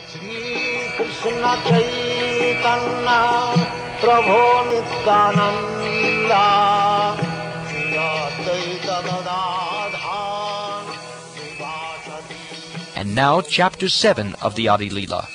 Krishna Chaitanya Prabhu Nityananda And now, Chapter 7 of the Adi Leela.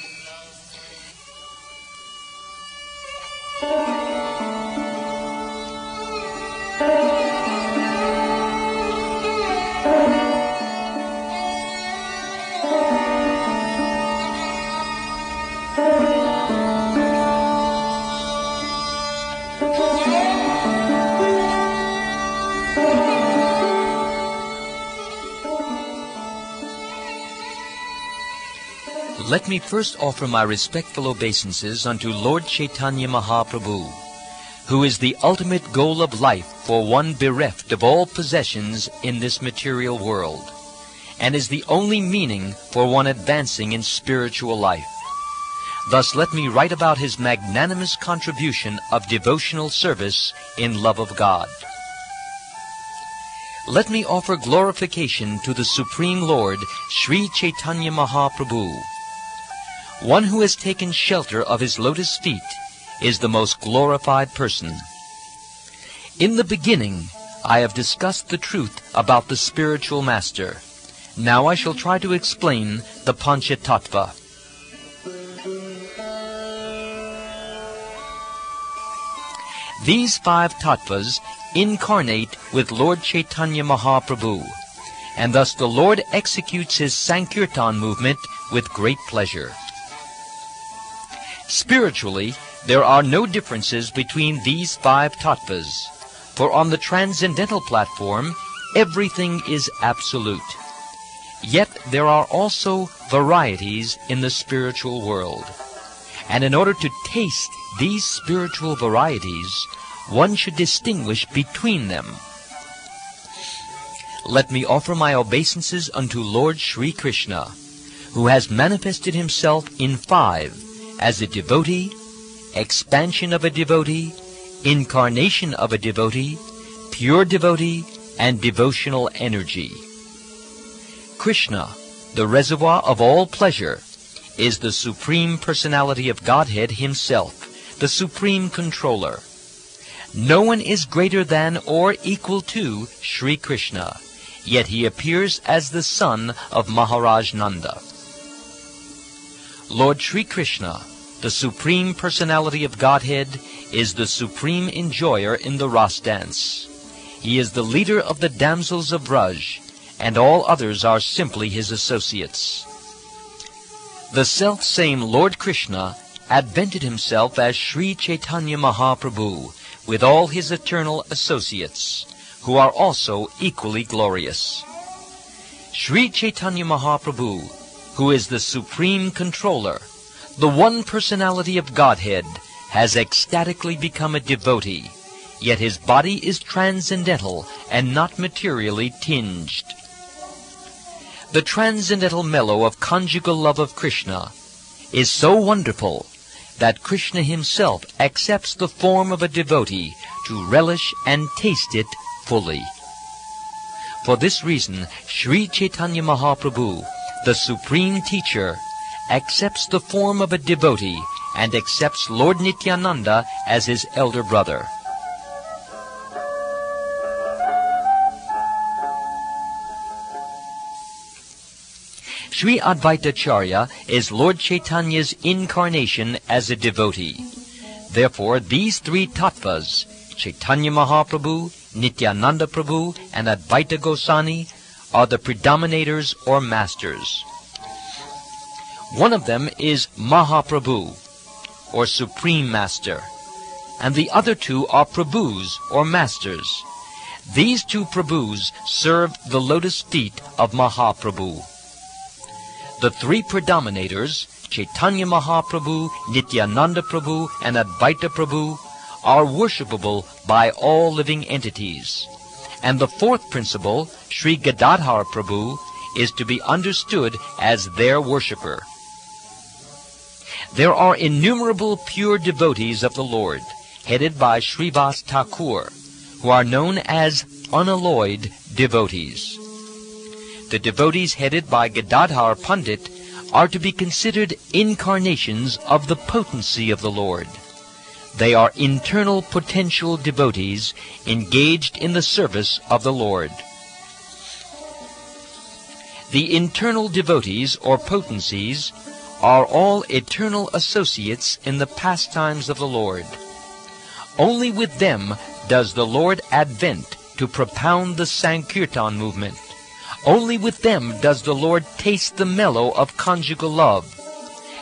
Let me first offer my respectful obeisances unto Lord Chaitanya Mahaprabhu, who is the ultimate goal of life for one bereft of all possessions in this material world, and is the only meaning for one advancing in spiritual life. Thus let me write about his magnanimous contribution of devotional service in love of God. Let me offer glorification to the Supreme Lord, Sri Chaitanya Mahaprabhu. One who has taken shelter of his lotus feet is the most glorified person. In the beginning, I have discussed the truth about the spiritual master. Now I shall try to explain the Pancha Tattva. These 5 tattvas incarnate with Lord Chaitanya Mahaprabhu, and thus the Lord executes his Sankirtan movement with great pleasure. Spiritually, there are no differences between these 5 tattvas, for on the transcendental platform, everything is absolute. Yet there are also varieties in the spiritual world, and in order to taste these spiritual varieties, one should distinguish between them. Let me offer my obeisances unto Lord Sri Krishna, who has manifested himself in 5, as a devotee, expansion of a devotee, incarnation of a devotee, pure devotee, and devotional energy. Krishna, the reservoir of all pleasure, is the Supreme Personality of Godhead himself, the Supreme Controller. No one is greater than or equal to Sri Krishna, yet he appears as the son of Maharaj Nanda. Lord Sri Krishna, the Supreme Personality of Godhead, is the supreme enjoyer in the Ras dance. He is the leader of the damsels of Braj, and all others are simply his associates. The self-same Lord Krishna advented himself as Sri Chaitanya Mahaprabhu with all his eternal associates, who are also equally glorious. Sri Chaitanya Mahaprabhu, who is the Supreme Controller, the one personality of Godhead, has ecstatically become a devotee, yet his body is transcendental and not materially tinged. The transcendental mellow of conjugal love of Krishna is so wonderful that Krishna himself accepts the form of a devotee to relish and taste it fully. For this reason, Sri Chaitanya Mahaprabhu, the Supreme Teacher, accepts the form of a devotee and accepts Lord Nityananda as his elder brother. Sri Advaitacharya is Lord Chaitanya's incarnation as a devotee. Therefore, these 3 tattvas, Chaitanya Mahaprabhu, Nityananda Prabhu, and Advaita Goswami, are the predominators or masters. One of them is Mahaprabhu, or Supreme Master, and the other 2 are Prabhus, or Masters. These 2 Prabhus serve the lotus feet of Mahaprabhu. The 3 predominators, Chaitanya Mahaprabhu, Nityananda Prabhu, and Advaita Prabhu, are worshipable by all living entities. And the 4th principle, Sri Gadadhar Prabhu, is to be understood as their worshipper. There are innumerable pure devotees of the Lord, headed by Srivas Thakur, who are known as unalloyed devotees. The devotees headed by Gadadhar Pandit are to be considered incarnations of the potency of the Lord. They are internal potential devotees engaged in the service of the Lord. The internal devotees or potencies are all eternal associates in the pastimes of the Lord. Only with them does the Lord advent to propound the Sankirtan movement. Only with them does the Lord taste the mellow of conjugal love.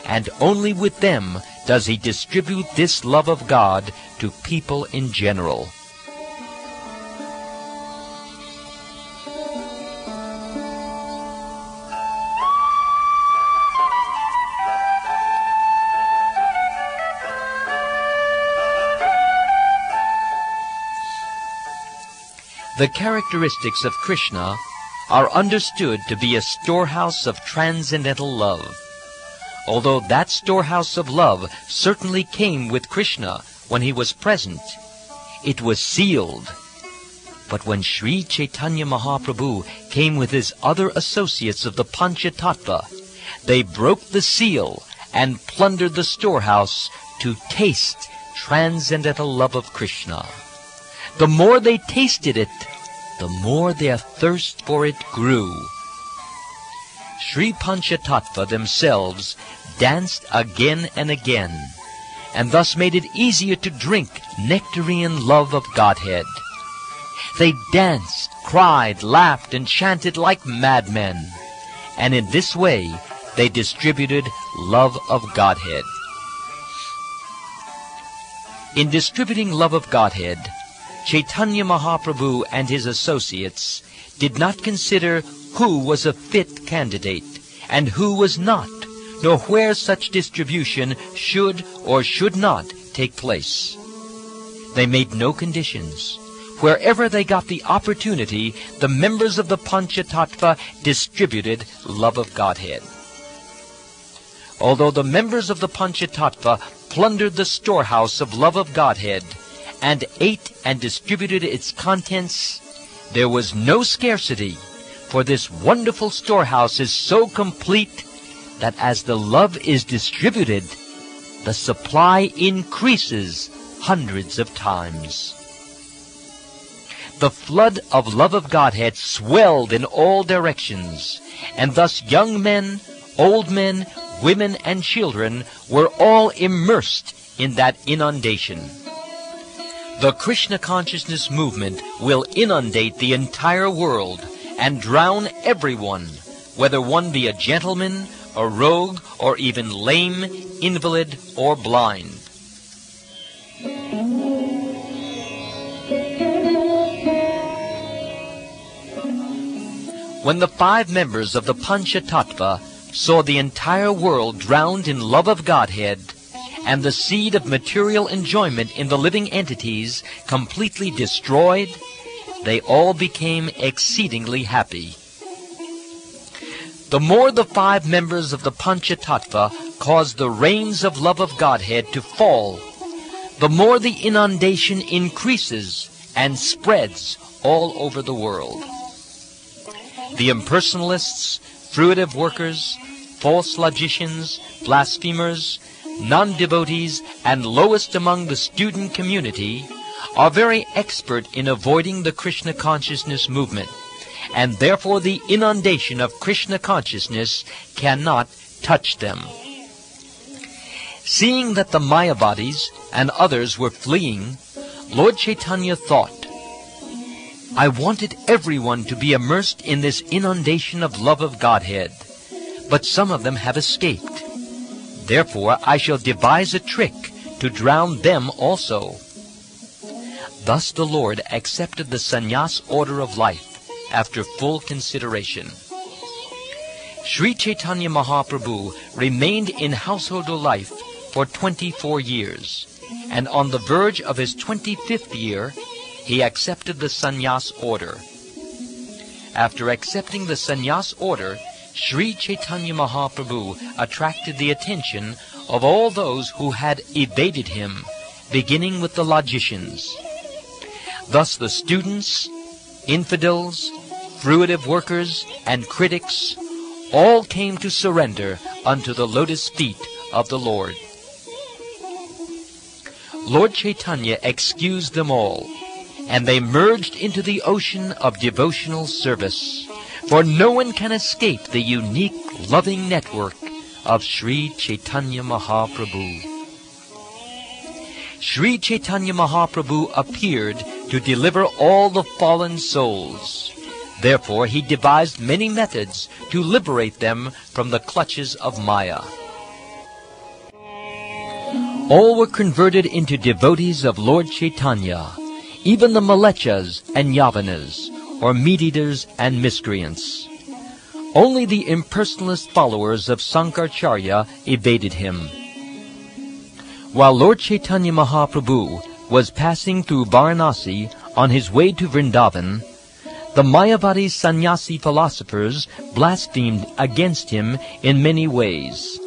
And only with them does he distribute this love of God to people in general. The characteristics of Krishna are understood to be a storehouse of transcendental love. Although that storehouse of love certainly came with Krishna when he was present, it was sealed. But when Sri Caitanya Mahaprabhu came with his other associates of the Pancha Tattva, they broke the seal and plundered the storehouse to taste transcendental love of Krishna. The more they tasted it, the more their thirst for it grew. Sri Pancha Tattva themselves danced again and again, and thus made it easier to drink nectarian love of Godhead. They danced, cried, laughed, and chanted like madmen, and in this way they distributed love of Godhead. In distributing love of Godhead, Caitanya Mahaprabhu and his associates did not consider who was a fit candidate and who was not, nor where such distribution should or should not take place. They made no conditions. Wherever they got the opportunity, the members of the Pancha Tattva distributed love of Godhead. Although the members of the Pancha Tattva plundered the storehouse of love of Godhead and ate and distributed its contents, there was no scarcity, for this wonderful storehouse is so complete that as the love is distributed, the supply increases hundreds of times. The flood of love of Godhead swelled in all directions, and thus young men, old men, women, and children were all immersed in that inundation. The Krishna consciousness movement will inundate the entire world and drown everyone, whether one be a gentleman, a rogue, or even lame, invalid, or blind. When the 5 members of the Pancha Tattva saw the entire world drowned in love of Godhead, and the seed of material enjoyment in the living entities completely destroyed, they all became exceedingly happy. The more the 5 members of the Pancha Tattva caused the rains of love of Godhead to fall, the more the inundation increases and spreads all over the world. The impersonalists, fruitive workers, false logicians, blasphemers, non-devotees, and lowest among the student community are very expert in avoiding the Krishna consciousness movement, and therefore the inundation of Krishna consciousness cannot touch them. Seeing that the Mayavadis and others were fleeing, Lord Chaitanya thought, I wanted everyone to be immersed in this inundation of love of Godhead, but some of them have escaped. Therefore I shall devise a trick to drown them also. Thus the Lord accepted the sannyas order of life after full consideration. Sri Caitanya Mahaprabhu remained in household life for 24 years, and on the verge of his 25th year, he accepted the sannyas order. After accepting the sannyas order, Sri Caitanya Mahaprabhu attracted the attention of all those who had evaded him, beginning with the logicians. Thus the students, infidels, fruitive workers, and critics, all came to surrender unto the lotus feet of the Lord. Lord Chaitanya excused them all, and they merged into the ocean of devotional service, for no one can escape the unique, loving network of Sri Chaitanya Mahaprabhu. Sri Chaitanya Mahaprabhu appeared to deliver all the fallen souls. Therefore, he devised many methods to liberate them from the clutches of Maya. All were converted into devotees of Lord Chaitanya, even the Malechas and Yavanas, or meat-eaters and miscreants. Only the impersonalist followers of Sankaracharya evaded him. While Lord Chaitanya Mahaprabhu was passing through Varanasi on his way to Vrindavan, the Mayavadi sannyasi philosophers blasphemed against him in many ways.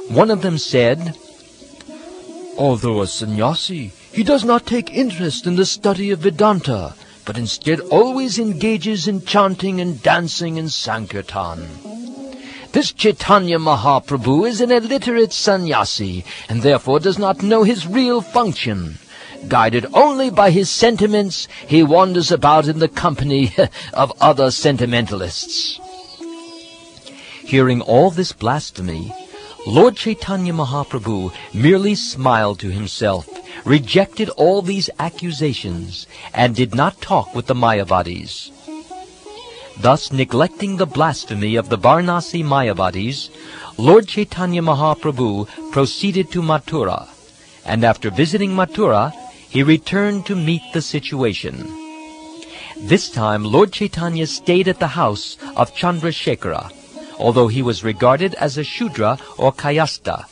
One of them said, "Although a sannyasi, he does not take interest in the study of Vedanta, but instead always engages in chanting and dancing and sankirtan. This Chaitanya Mahaprabhu is an illiterate sannyasi, and therefore does not know his real function. Guided only by his sentiments, he wanders about in the company of other sentimentalists." Hearing all this blasphemy, Lord Chaitanya Mahaprabhu merely smiled to himself, rejected all these accusations, and did not talk with the Mayavadis. Thus, neglecting the blasphemy of the Varanasi Mayavadis, Lord Chaitanya Mahaprabhu proceeded to Mathura, and after visiting Mathura, he returned to meet the situation. This time, Lord Chaitanya stayed at the house of Chandrasekhara, although he was regarded as a Shudra or Kayasta,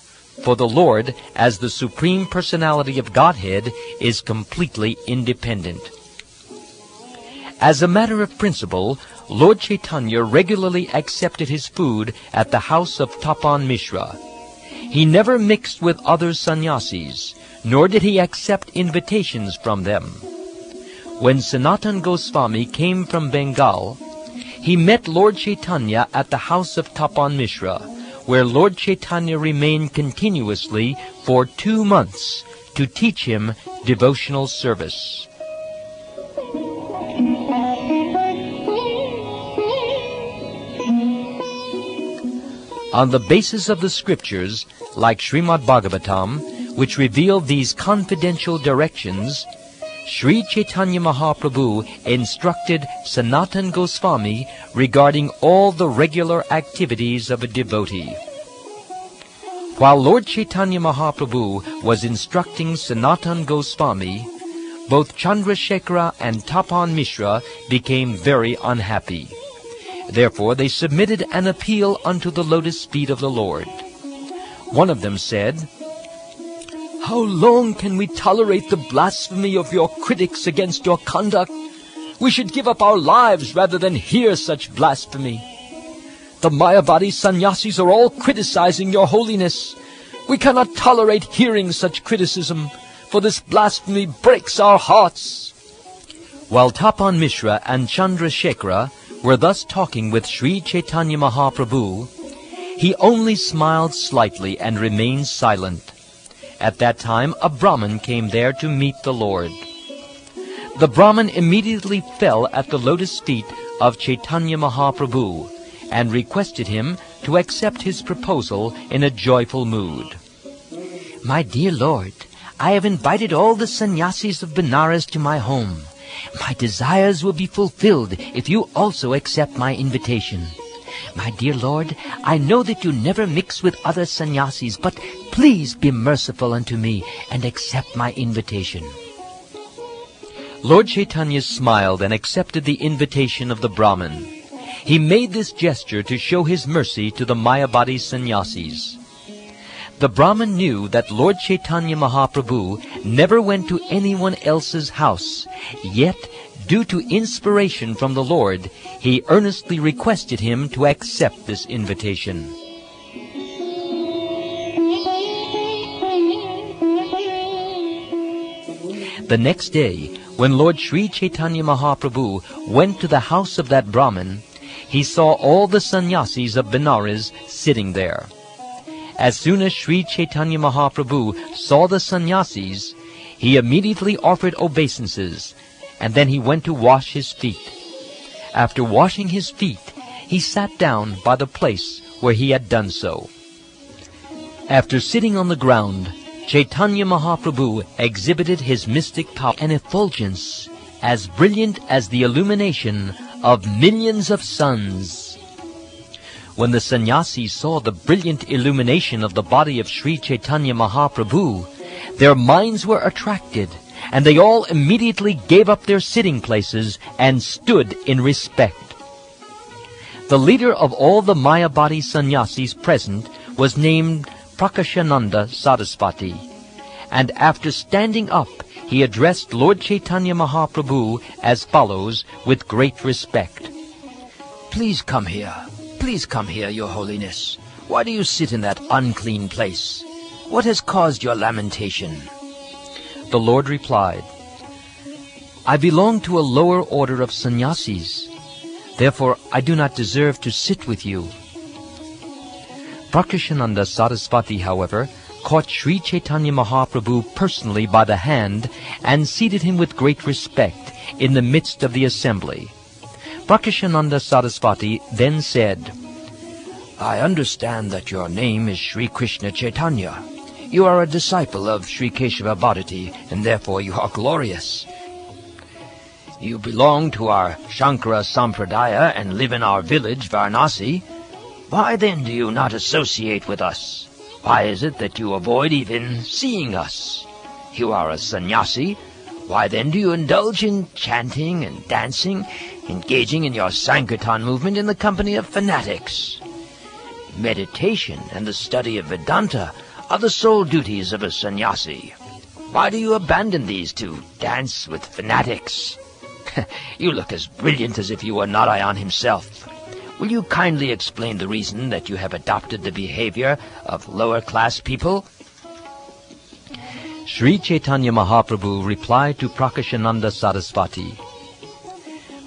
for the Lord, as the Supreme Personality of Godhead, is completely independent. As a matter of principle, Lord Chaitanya regularly accepted his food at the house of Tapan Mishra. He never mixed with other sannyasis, nor did he accept invitations from them. When Sanatana Goswami came from Bengal, he met Lord Chaitanya at the house of Tapan Mishra, where Lord Chaitanya remained continuously for 2 months to teach him devotional service. On the basis of the scriptures, like Srimad Bhagavatam, which reveal these confidential directions, Sri Chaitanya Mahaprabhu instructed Sanatana Goswami regarding all the regular activities of a devotee. While Lord Chaitanya Mahaprabhu was instructing Sanatana Goswami, both Chandrasekhara and Tapan Mishra became very unhappy. Therefore they submitted an appeal unto the lotus feet of the Lord. One of them said, "How long can we tolerate the blasphemy of your critics against your conduct? We should give up our lives rather than hear such blasphemy. The Mayavadi sannyasis are all criticizing your holiness. We cannot tolerate hearing such criticism, for this blasphemy breaks our hearts." While Tapan Mishra and Chandrasekhara were thus talking with Sri Chaitanya Mahaprabhu, he only smiled slightly and remained silent. At that time, a Brahmin came there to meet the Lord. The Brahmin immediately fell at the lotus feet of Chaitanya Mahaprabhu and requested him to accept his proposal in a joyful mood. "My dear Lord, I have invited all the sannyasis of Benares to my home. My desires will be fulfilled if you also accept my invitation. My dear Lord, I know that you never mix with other sannyasis, but please be merciful unto me and accept my invitation." Lord Chaitanya smiled and accepted the invitation of the Brahmin. He made this gesture to show his mercy to the Mayavadi sannyasis. The Brahmin knew that Lord Chaitanya Mahaprabhu never went to anyone else's house, yet, due to inspiration from the Lord, he earnestly requested him to accept this invitation. The next day, when Lord Sri Chaitanya Mahaprabhu went to the house of that Brahmin, he saw all the sannyasis of Benares sitting there. As soon as Sri Caitanya Mahaprabhu saw the sannyasis, he immediately offered obeisances, and then he went to wash his feet. After washing his feet, he sat down by the place where he had done so. After sitting on the ground, Caitanya Mahaprabhu exhibited his mystic power, an effulgence as brilliant as the illumination of millions of suns. When the sannyasis saw the brilliant illumination of the body of Sri Caitanya Mahaprabhu, their minds were attracted, and they all immediately gave up their sitting places and stood in respect. The leader of all the Mayabadi sannyasis present was named Prakashananda Sarasvati, and after standing up, he addressed Lord Caitanya Mahaprabhu as follows with great respect. Please come here, Your Holiness. Why do you sit in that unclean place? What has caused your lamentation? The Lord replied, I belong to a lower order of sannyasis. Therefore, I do not deserve to sit with you. Prakashananda Sarasvati, however, caught Sri Caitanya Mahaprabhu personally by the hand and seated him with great respect in the midst of the assembly. Prakashananda Sarasvati then said, I understand that your name is Sri Krishna Chaitanya. You are a disciple of Sri Keshava Bharati, and therefore you are glorious. You belong to our Shankara Sampradaya and live in our village, Varanasi. Why then do you not associate with us? Why is it that you avoid even seeing us? You are a sannyasi. Why then do you indulge in chanting and dancing, engaging in your Sankirtan movement in the company of fanatics? Meditation and the study of Vedanta are the sole duties of a sannyasi. Why do you abandon these to dance with fanatics? You look as brilliant as if you were Narayan himself. Will you kindly explain the reason that you have adopted the behavior of lower-class people? Sri Caitanya Mahaprabhu replied to Prakashananda Sarasvati,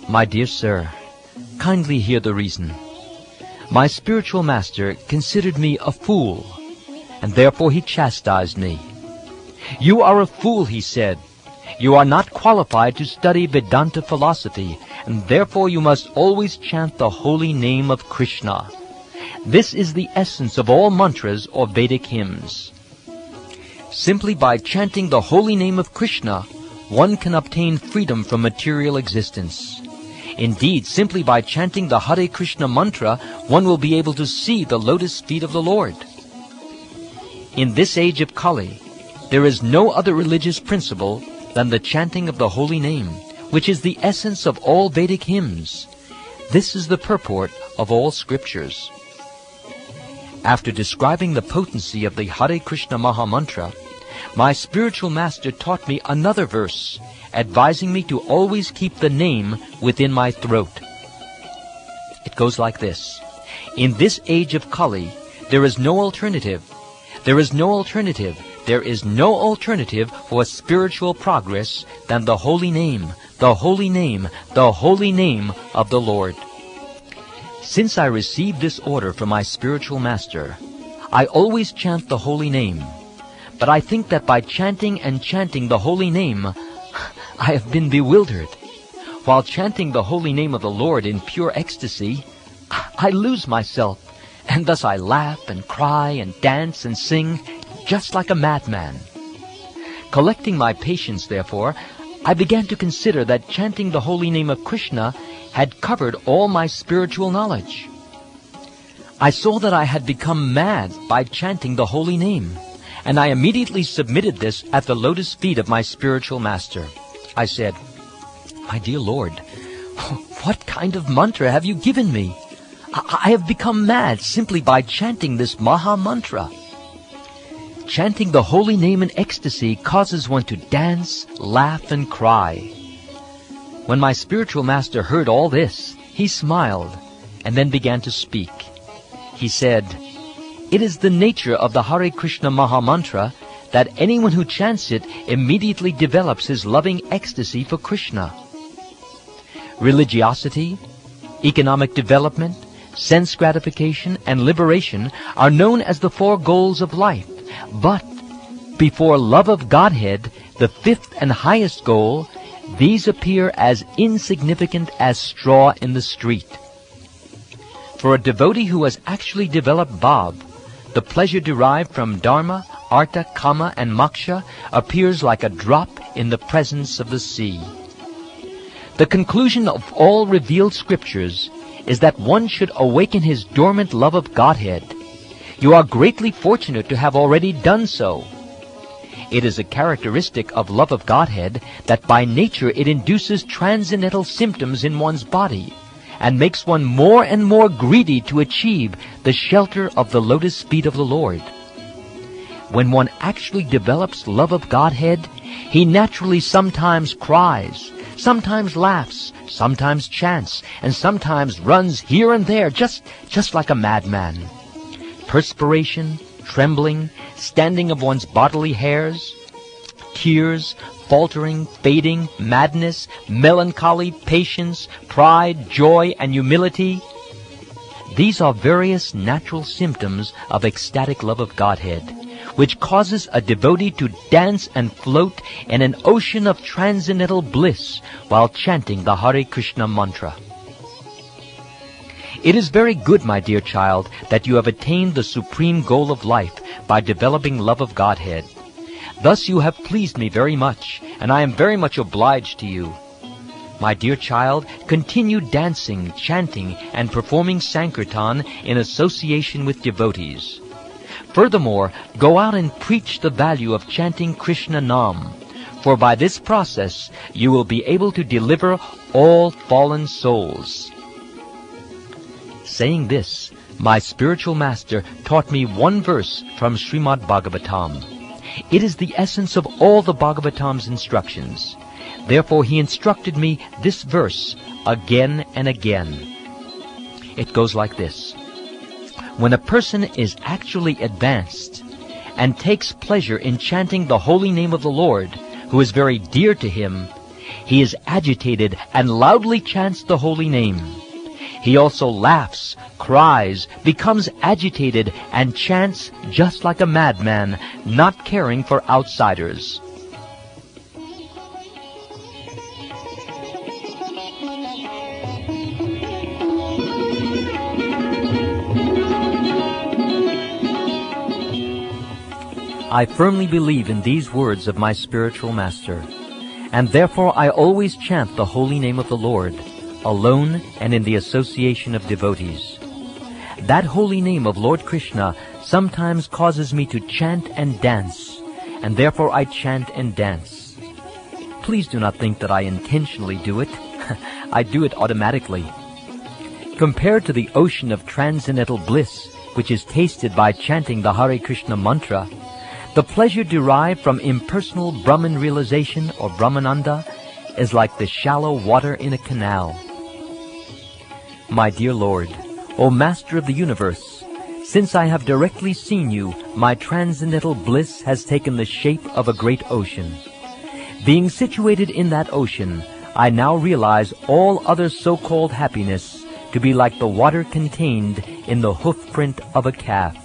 My dear sir, kindly hear the reason. My spiritual master considered me a fool, and therefore he chastised me. You are a fool, he said. You are not qualified to study Vedanta philosophy, and therefore you must always chant the holy name of Krishna. This is the essence of all mantras or Vedic hymns. Simply by chanting the holy name of Krishna, one can obtain freedom from material existence. Indeed, simply by chanting the Hare Krishna mantra, one will be able to see the lotus feet of the Lord. In this age of Kali, there is no other religious principle than the chanting of the holy name, which is the essence of all Vedic hymns. This is the purport of all scriptures. After describing the potency of the Hare Krishna Maha Mantra, my spiritual master taught me another verse, advising me to always keep the name within my throat. It goes like this. In this age of Kali, there is no alternative. There is no alternative. There is no alternative for spiritual progress than the holy name, the holy name, the holy name of the Lord. Since I received this order from my spiritual master, I always chant the holy name. But I think that by chanting and chanting the holy name, I have been bewildered. While chanting the holy name of the Lord in pure ecstasy, I lose myself, and thus I laugh and cry and dance and sing just like a madman. Collecting my patience, therefore, I began to consider that chanting the holy name of Krishna had covered all my spiritual knowledge. I saw that I had become mad by chanting the holy name, and I immediately submitted this at the lotus feet of my spiritual master. I said, My dear Lord, what kind of mantra have you given me? I have become mad simply by chanting this Maha Mantra. Chanting the holy name in ecstasy causes one to dance, laugh, and cry. When my spiritual master heard all this, he smiled and then began to speak. He said, It is the nature of the Hare Krishna Maha Mantra that anyone who chants it immediately develops his loving ecstasy for Krishna. Religiosity, economic development, sense gratification, and liberation are known as the 4 goals of life. But before love of Godhead, the 5th and highest goal, these appear as insignificant as straw in the street. For a devotee who has actually developed bhav, the pleasure derived from dharma, artha, kama, and moksha appears like a drop in the presence of the sea. The conclusion of all revealed scriptures is that one should awaken his dormant love of Godhead. You are greatly fortunate to have already done so. It is a characteristic of love of Godhead that by nature it induces transcendental symptoms in one's body and makes one more and more greedy to achieve the shelter of the lotus feet of the Lord. When one actually develops love of Godhead, he naturally sometimes cries, sometimes laughs, sometimes chants, and sometimes runs here and there just like a madman. Perspiration, trembling, standing of one's bodily hairs, tears, faltering, fading, madness, melancholy, patience, pride, joy, and humility. These are various natural symptoms of ecstatic love of Godhead, which causes a devotee to dance and float in an ocean of transcendental bliss while chanting the Hare Krishna mantra. It is very good, my dear child, that you have attained the supreme goal of life by developing love of Godhead. Thus you have pleased me very much, and I am very much obliged to you. My dear child, continue dancing, chanting, and performing Sankirtan in association with devotees. Furthermore, go out and preach the value of chanting Krishna Nam, for by this process you will be able to deliver all fallen souls. Saying this, my spiritual master taught me one verse from Srimad Bhagavatam. It is the essence of all the Bhagavatam's instructions. Therefore he instructed me this verse again and again. It goes like this. When a person is actually advanced and takes pleasure in chanting the holy name of the Lord, who is very dear to him, he is agitated and loudly chants the holy name. He also laughs, cries, becomes agitated, and chants just like a madman, not caring for outsiders. I firmly believe in these words of my spiritual master, and therefore I always chant the holy name of the Lord, alone and in the association of devotees. That holy name of Lord Krishna sometimes causes me to chant and dance, and therefore I chant and dance. Please do not think that I intentionally do it. I do it automatically. Compared to the ocean of transcendental bliss, which is tasted by chanting the Hare Krishna mantra, the pleasure derived from impersonal Brahman realization or Brahmananda is like the shallow water in a canal. My dear Lord, O Master of the universe, since I have directly seen you, my transcendental bliss has taken the shape of a great ocean. Being situated in that ocean, I now realize all other so-called happiness to be like the water contained in the hoofprint of a calf.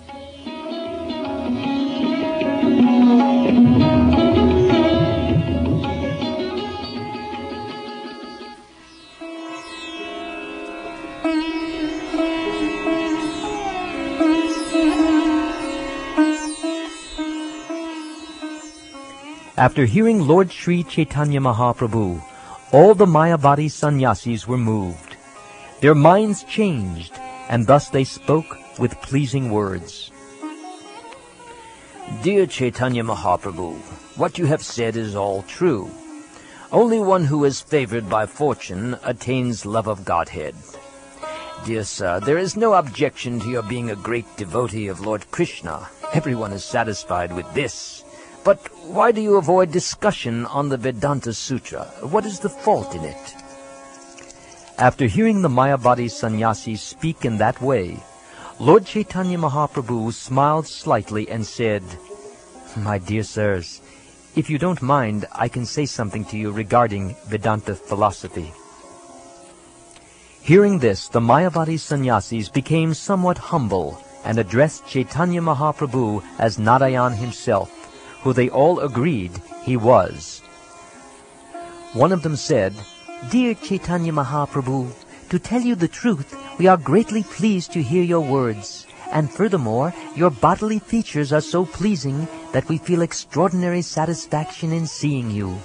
After hearing Lord Sri Caitanya Mahaprabhu, all the Mayavadi sannyasis were moved. Their minds changed, and thus they spoke with pleasing words. Dear Caitanya Mahaprabhu, what you have said is all true. Only one who is favored by fortune attains love of Godhead. Dear sir, there is no objection to your being a great devotee of Lord Krishna. Everyone is satisfied with this. But why do you avoid discussion on the Vedanta Sutra? What is the fault in it? After hearing the Mayavadi sannyasis speak in that way, Lord Caitanya Mahaprabhu smiled slightly and said, My dear sirs, if you don't mind, I can say something to you regarding Vedanta philosophy. Hearing this, the Mayavadi sannyasis became somewhat humble and addressed Chaitanya Mahaprabhu as Narayan himself, who they all agreed he was. One of them said, "Dear Chaitanya Mahaprabhu, to tell you the truth, we are greatly pleased to hear your words, and furthermore, your bodily features are so pleasing that we feel extraordinary satisfaction in seeing you.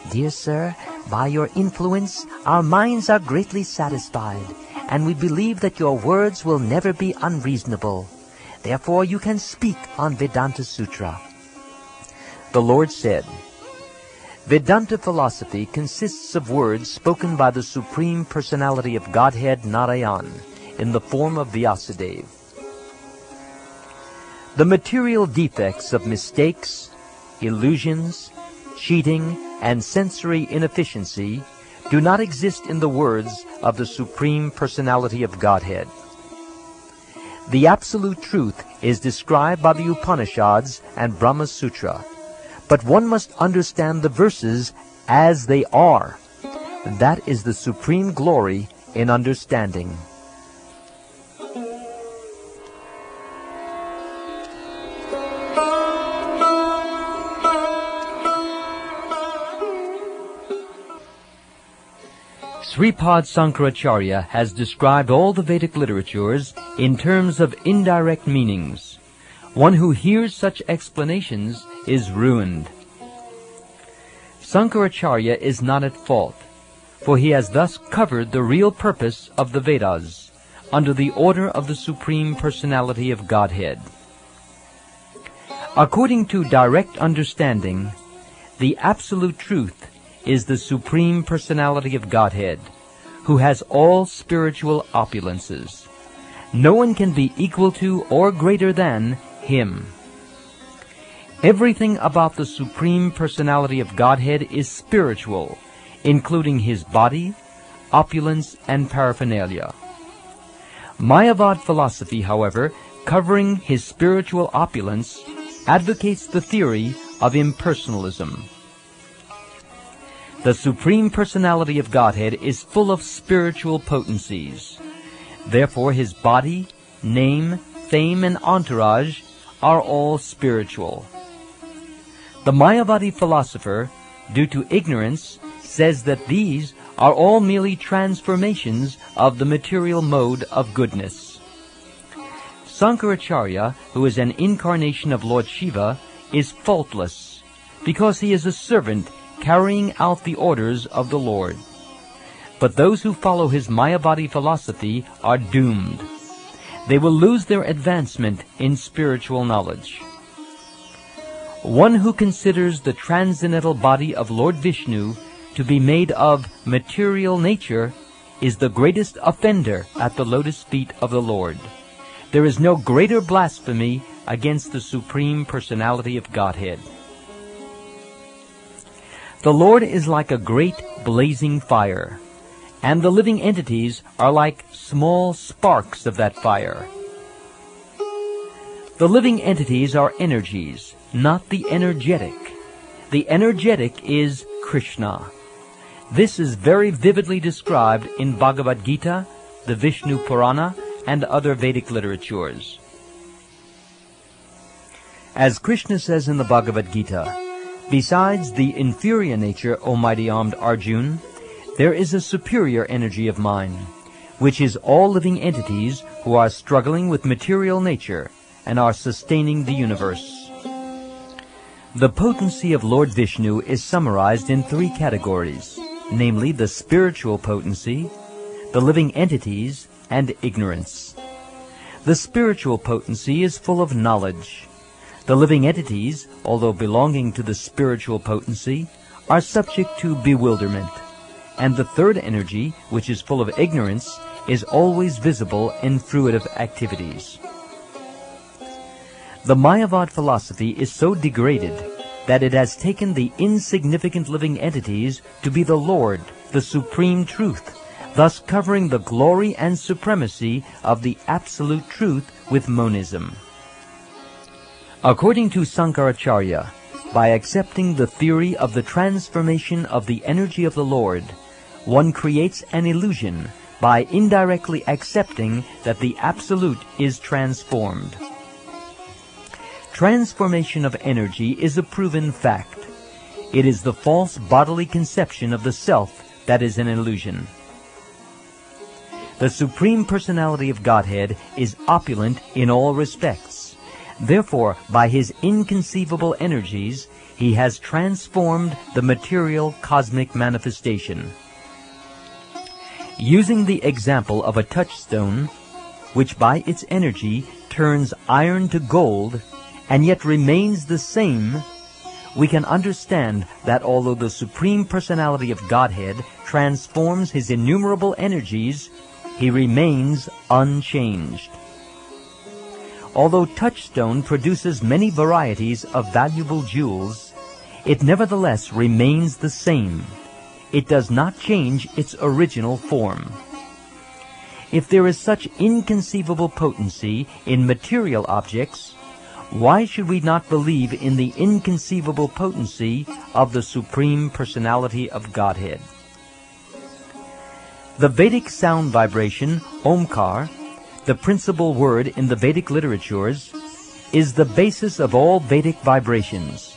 Dear sir, by your influence, our minds are greatly satisfied, and we believe that your words will never be unreasonable. Therefore you can speak on Vedanta Sutra." The Lord said, "Vedanta philosophy consists of words spoken by the Supreme Personality of Godhead Narayan in the form of Vyasadeva. The material defects of mistakes, illusions, cheating, and sensory inefficiency do not exist in the words of the Supreme Personality of Godhead. The Absolute Truth is described by the Upanishads and Brahma Sutra, but one must understand the verses as they are. That is the supreme glory in understanding." Sripad Sankaracharya has described all the Vedic literatures in terms of indirect meanings. One who hears such explanations is ruined. Sankaracharya is not at fault, for he has thus covered the real purpose of the Vedas under the order of the Supreme Personality of Godhead. According to direct understanding, the Absolute Truth is the Supreme Personality of Godhead, who has all spiritual opulences. No one can be equal to or greater than him. Everything about the Supreme Personality of Godhead is spiritual, including his body, opulence, and paraphernalia. Mayavad philosophy, however, covering his spiritual opulence, advocates the theory of impersonalism. The Supreme Personality of Godhead is full of spiritual potencies. Therefore his body, name, fame, and entourage are all spiritual. The Mayavadi philosopher, due to ignorance, says that these are all merely transformations of the material mode of goodness. Sankaracharya, who is an incarnation of Lord Shiva, is faultless, because he is a servant carrying out the orders of the Lord. But those who follow his Mayavadi philosophy are doomed. They will lose their advancement in spiritual knowledge. One who considers the transcendental body of Lord Vishnu to be made of material nature is the greatest offender at the lotus feet of the Lord. There is no greater blasphemy against the Supreme Personality of Godhead. The Lord is like a great blazing fire, and the living entities are like small sparks of that fire. The living entities are energies, not the energetic. The energetic is Krishna. This is very vividly described in Bhagavad-gita, the Vishnu Purana, and other Vedic literatures. As Krishna says in the Bhagavad-gita, "Besides the inferior nature, O mighty-armed Arjun, there is a superior energy of mine, which is all living entities who are struggling with material nature and are sustaining the universe." The potency of Lord Vishnu is summarized in three categories, namely the spiritual potency, the living entities, and ignorance. The spiritual potency is full of knowledge. The living entities, although belonging to the spiritual potency, are subject to bewilderment. And the third energy, which is full of ignorance, is always visible in fruitive activities. The Mayavad philosophy is so degraded that it has taken the insignificant living entities to be the Lord, the Supreme Truth, thus covering the glory and supremacy of the Absolute Truth with monism. According to Sankaracharya, by accepting the theory of the transformation of the energy of the Lord, one creates an illusion by indirectly accepting that the Absolute is transformed. Transformation of energy is a proven fact. It is the false bodily conception of the self that is an illusion. The Supreme Personality of Godhead is opulent in all respects. Therefore, by his inconceivable energies, he has transformed the material cosmic manifestation. Using the example of a touchstone, which by its energy turns iron to gold and yet remains the same, we can understand that although the Supreme Personality of Godhead transforms his innumerable energies, he remains unchanged. Although touchstone produces many varieties of valuable jewels, it nevertheless remains the same. It does not change its original form. If there is such inconceivable potency in material objects, why should we not believe in the inconceivable potency of the Supreme Personality of Godhead? The Vedic sound vibration, Omkar, the principal word in the Vedic literatures, is the basis of all Vedic vibrations.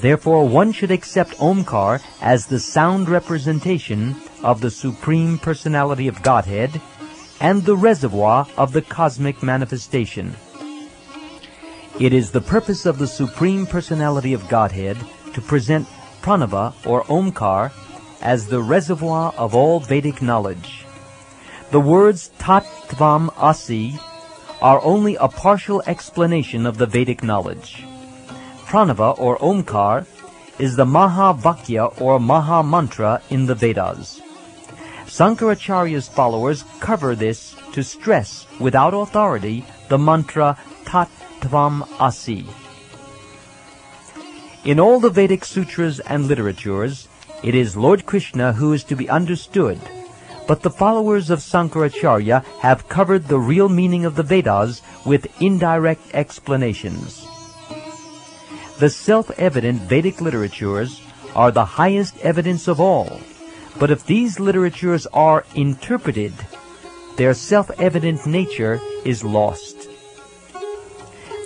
Therefore, one should accept Omkar as the sound representation of the Supreme Personality of Godhead and the reservoir of the cosmic manifestation. It is the purpose of the Supreme Personality of Godhead to present Pranava or Omkar as the reservoir of all Vedic knowledge. The words Tat Tvam Asi are only a partial explanation of the Vedic knowledge. Pranava or Omkar is the Mahavakya or Maha Mantra in the Vedas. Sankaracharya's followers cover this to stress without authority the mantra Tat Tvam Asi. In all the Vedic sutras and literatures, it is Lord Krishna who is to be understood, but the followers of Sankaracharya have covered the real meaning of the Vedas with indirect explanations. The self-evident Vedic literatures are the highest evidence of all, but if these literatures are interpreted, their self-evident nature is lost.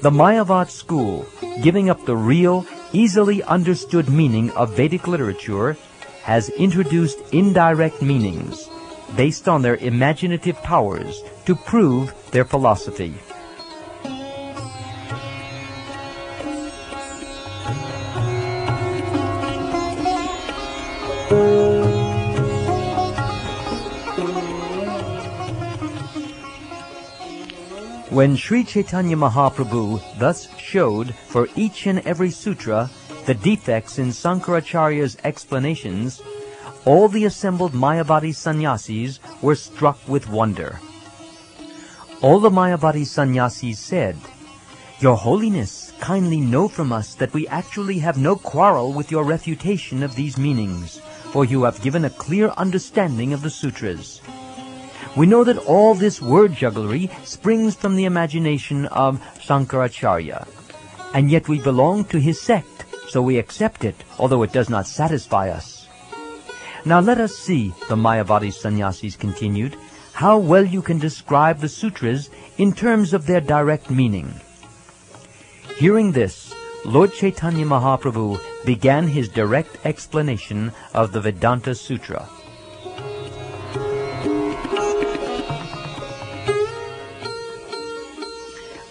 The Mayavad school, giving up the real, easily understood meaning of Vedic literature, has introduced indirect meanings based on their imaginative powers to prove their philosophy. When Sri Chaitanya Mahaprabhu thus showed for each and every sutra the defects in Sankaracharya's explanations, all the assembled Mayavadi sannyasis were struck with wonder. All the Mayavadi sannyasis said, "Your Holiness, kindly know from us that we actually have no quarrel with your refutation of these meanings, for you have given a clear understanding of the sutras. We know that all this word jugglery springs from the imagination of Sankaracharya, and yet we belong to his sect, so we accept it, although it does not satisfy us." Now let us see, the Mayavadi sannyasis continued, how well you can describe the sutras in terms of their direct meaning. Hearing this, Lord Chaitanya Mahaprabhu began his direct explanation of the Vedanta Sutra.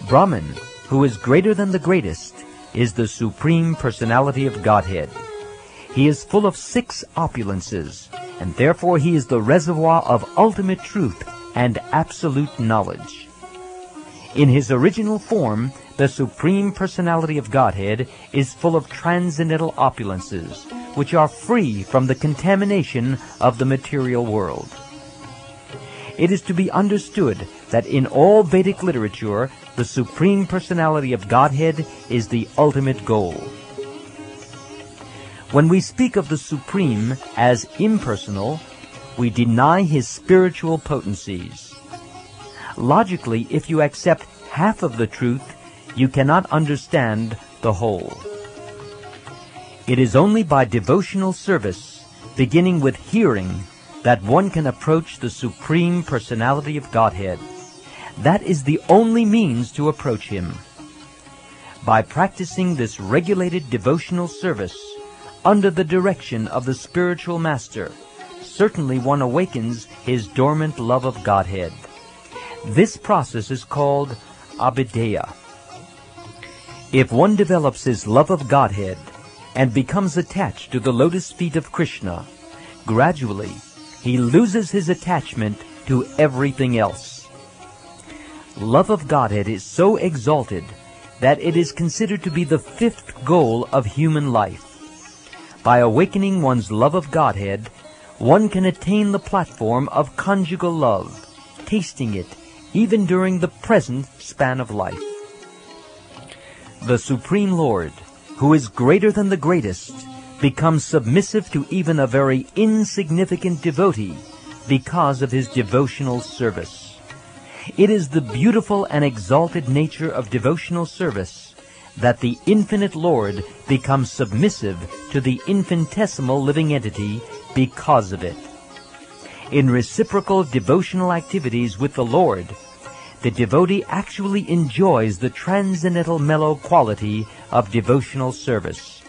Brahman, who is greater than the greatest, is the Supreme Personality of Godhead. He is full of 6 opulences, and therefore he is the reservoir of ultimate truth and absolute knowledge. In his original form, the Supreme Personality of Godhead is full of transcendental opulences, which are free from the contamination of the material world. It is to be understood that in all Vedic literature, the Supreme Personality of Godhead is the ultimate goal. When we speak of the Supreme as impersonal, we deny his spiritual potencies. Logically, if you accept half of the truth, you cannot understand the whole. It is only by devotional service, beginning with hearing, that one can approach the Supreme Personality of Godhead. That is the only means to approach Him. By practicing this regulated devotional service under the direction of the spiritual master, certainly one awakens his dormant love of Godhead. This process is called abhidheya. If one develops his love of Godhead and becomes attached to the lotus feet of Krishna, gradually he loses his attachment to everything else. Love of Godhead is so exalted that it is considered to be the fifth goal of human life. By awakening one's love of Godhead, one can attain the platform of conjugal love, tasting it even during the present span of life. The Supreme Lord, who is greater than the greatest, becomes submissive to even a very insignificant devotee because of his devotional service. It is the beautiful and exalted nature of devotional service that the infinite Lord becomes submissive to the infinitesimal living entity because of it. In reciprocal devotional activities with the Lord, the devotee actually enjoys the transcendental mellow quality of devotional service.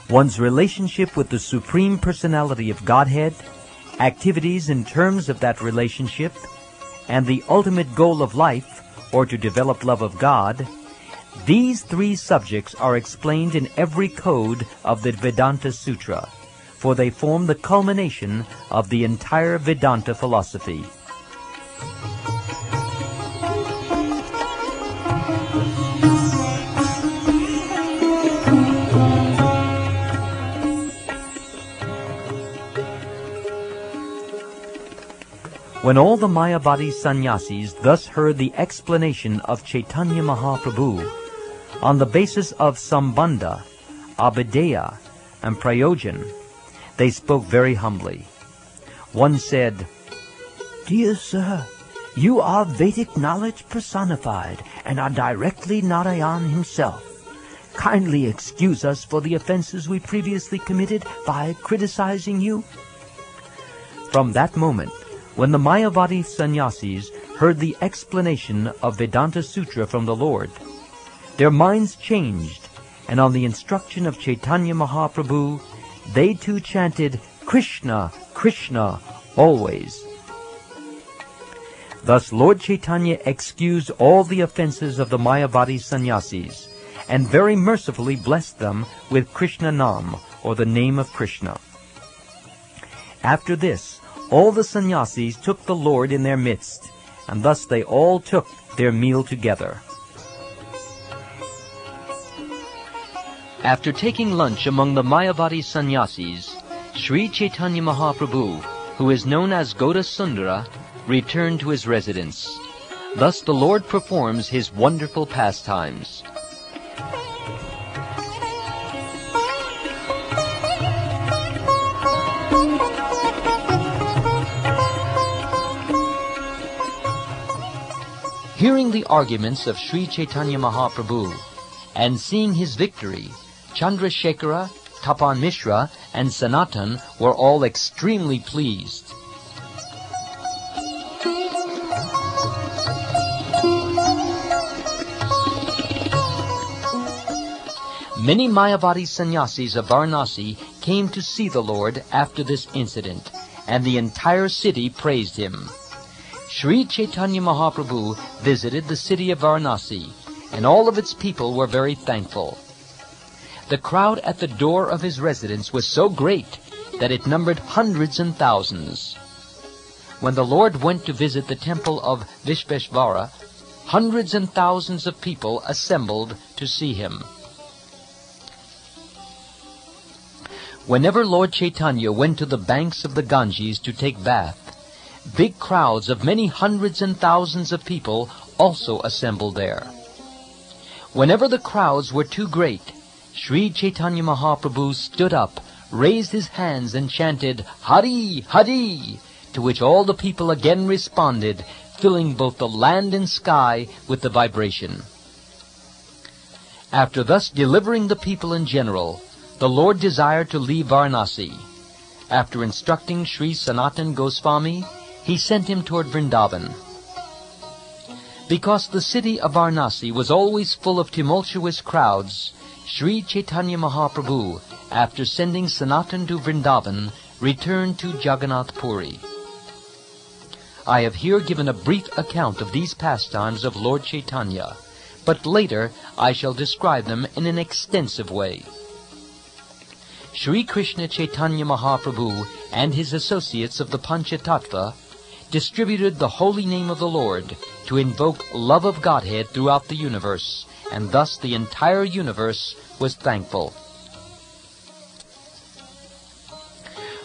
One's relationship with the Supreme Personality of Godhead, activities in terms of that relationship, and the ultimate goal of life, or to develop love of God, these three subjects are explained in every code of the Vedanta Sutra, for they form the culmination of the entire Vedanta philosophy. When all the Mayavadi sannyasis thus heard the explanation of Caitanya Mahaprabhu on the basis of Sambandha, Abhidheya, and Prayojan, they spoke very humbly. One said, "Dear sir, you are Vedic knowledge personified and are directly Narayan himself. Kindly excuse us for the offenses we previously committed by criticizing you." From that moment, when the Mayavadi sannyasis heard the explanation of Vedanta Sutra from the Lord, their minds changed, and on the instruction of Caitanya Mahaprabhu, they too chanted, "Krishna, Krishna," always. Thus Lord Chaitanya excused all the offenses of the Mayavadi sannyasis, and very mercifully blessed them with Krishna Nam, or the name of Krishna. After this, all the sannyasis took the Lord in their midst, and thus they all took their meal together. After taking lunch among the Mayavadi sannyasis, Sri Chaitanya Mahaprabhu, who is known as Gauda Sundara, returned to his residence. Thus the Lord performs his wonderful pastimes. Hearing the arguments of Sri Chaitanya Mahaprabhu and seeing his victory, Chandrasekhara, Tapan Mishra, and Sanatan were all extremely pleased. Many Mayavadi sannyasis of Varanasi came to see the Lord after this incident, and the entire city praised him. Sri Chaitanya Mahaprabhu visited the city of Varanasi, and all of its people were very thankful. The crowd at the door of his residence was so great that it numbered hundreds and thousands. When the Lord went to visit the temple of Vishveshvara, hundreds and thousands of people assembled to see him. Whenever Lord Chaitanya went to the banks of the Ganges to take bath, big crowds of many hundreds and thousands of people also assembled there. Whenever the crowds were too great, Sri Chaitanya Mahaprabhu stood up, raised his hands and chanted, "Hari, Hari," to which all the people again responded, filling both the land and sky with the vibration. After thus delivering the people in general, the Lord desired to leave Varanasi. After instructing Sri Sanatan Goswami, he sent him toward Vrindavan. Because the city of Varanasi was always full of tumultuous crowds, Sri Chaitanya Mahaprabhu, after sending Sanatan to Vrindavan, returned to Jagannath Puri. I have here given a brief account of these pastimes of Lord Chaitanya, but later I shall describe them in an extensive way. Sri Krishna Chaitanya Mahaprabhu and his associates of the Pancha Tattva distributed the holy name of the Lord to invoke love of Godhead throughout the universe, and thus the entire universe was thankful.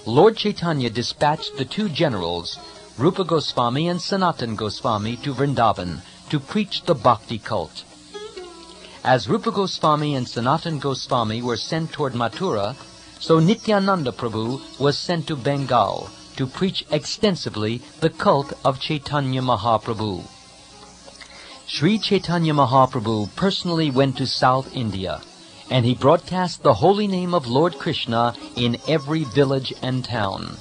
Lord Chaitanya dispatched the two generals, Rupa Goswami and Sanatan Goswami, to Vrindavan to preach the bhakti cult. As Rupa Goswami and Sanatan Goswami were sent toward Mathura, so Nityananda Prabhu was sent to Bengal to preach extensively the cult of Chaitanya Mahaprabhu. Sri Chaitanya Mahaprabhu personally went to South India, and he broadcast the holy name of Lord Krishna in every village and town.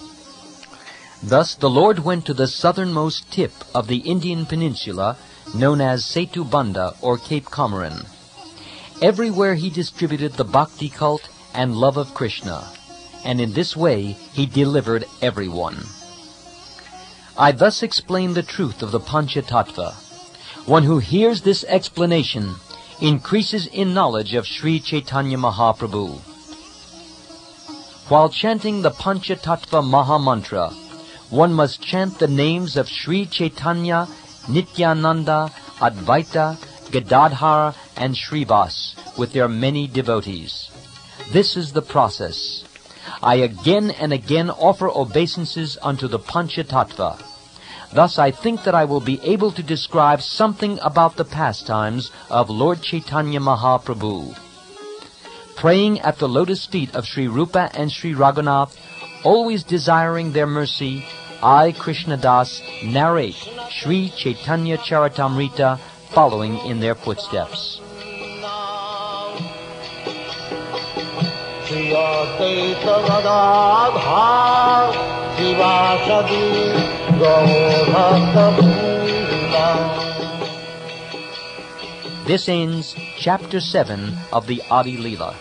Thus the Lord went to the southernmost tip of the Indian peninsula, known as Setu Banda or Cape Comorin. Everywhere he distributed the bhakti cult and love of Krishna, and in this way he delivered everyone. I thus explain the truth of the Pancha Tattva. One who hears this explanation increases in knowledge of Sri Chaitanya Mahaprabhu. While chanting the Pancha Tattva Maha Mantra, one must chant the names of Sri Chaitanya, Nityananda, Advaita, Gadadhara, and Srivas with their many devotees. This is the process. I again and again offer obeisances unto the Pancha Tattva. Thus I think that I will be able to describe something about the pastimes of Lord Chaitanya Mahaprabhu. Praying at the lotus feet of Sri Rupa and Sri Raghunath, always desiring their mercy, I, Krishna Das, narrate Sri Caitanya Caritamrta, following in their footsteps. This ends Chapter 7 of the Adi Leela.